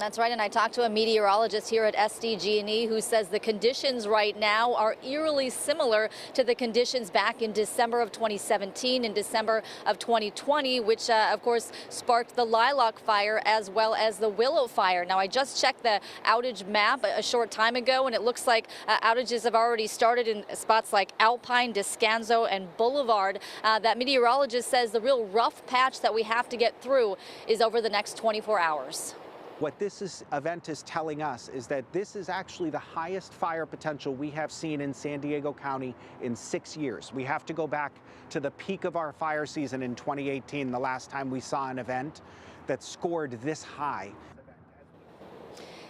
That's right, and I talked to a meteorologist here at SDG&E who says the conditions right now are eerily similar to the conditions back in December of 2017 and December of 2020, which of course sparked the lilac fire as well as the willow fire. Now, I just checked the outage map a short time ago, and it looks like outages have already started in spots like Alpine, Descanso, and Boulevard. That meteorologist says the real rough patch that we have to get through is over the next 24 hours. What this event is telling us is that this is actually the highest fire potential we have seen in San Diego County in 6 years. We have to go back to the peak of our fire season in 2018, the last time we saw an event that scored this high.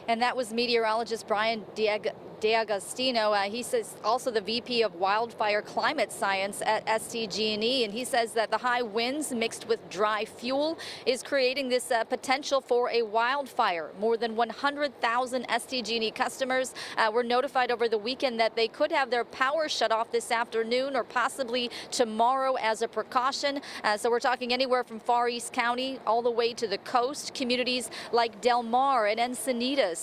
And that was meteorologist Brian D'Agostino. He says also the VP of Wildfire Climate Science at SDG&E, and he says that the high winds mixed with dry fuel is creating this potential for a wildfire. More than 100,000 SDG&E customers were notified over the weekend that they could have their power shut off this afternoon or possibly tomorrow as a precaution. So we're talking anywhere from Far East County all the way to the coast, communities like Del Mar and Encinitas.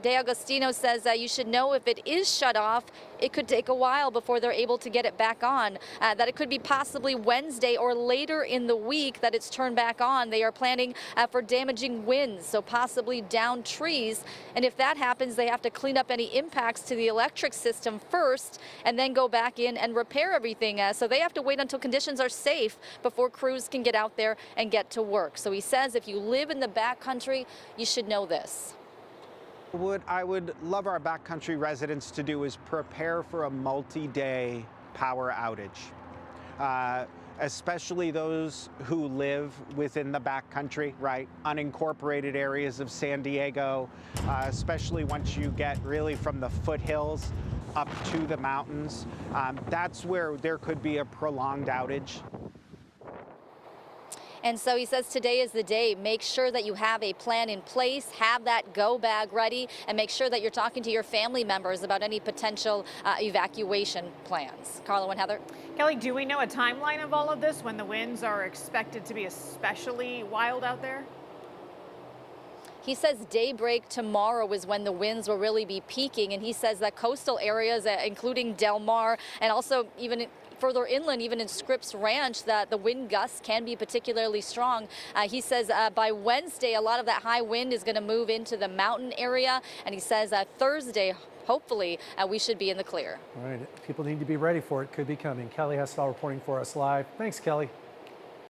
D'Agostino says you should know if it is shut off, it could take a while before they're able to get it back on, that it could be possibly Wednesday or later in the week that it's turned back on. They are planning for damaging winds, so possibly down trees. And if that happens, they have to clean up any impacts to the electric system first and then go back in and repair everything. So they have to wait until conditions are safe before crews can get out there and get to work. So he says if you live in the backcountry, you should know this. What I would love our backcountry residents to do is prepare for a multi-day power outage, especially those who live within the backcountry, right? Unincorporated areas of San Diego, especially once you get really from the foothills up to the mountains. That's where there could be a prolonged outage. And so he says today is the day. Make sure that you have a plan in place, have that go bag ready, and make sure that you're talking to your family members about any potential evacuation plans. Carlo and Heather. Kelly, do we know a timeline of all of this when the winds are expected to be especially wild out there? He says daybreak tomorrow is when the winds will really be peaking, and he says that coastal areas, including Del Mar and also even further inland, even in Scripps Ranch, that the wind gusts can be particularly strong. He says by Wednesday, a lot of that high wind is going to move into the mountain area, and he says Thursday, hopefully, we should be in the clear. All right, people need to be ready for it. Could be coming. Kelly Hestall reporting for us live. Thanks, Kelly.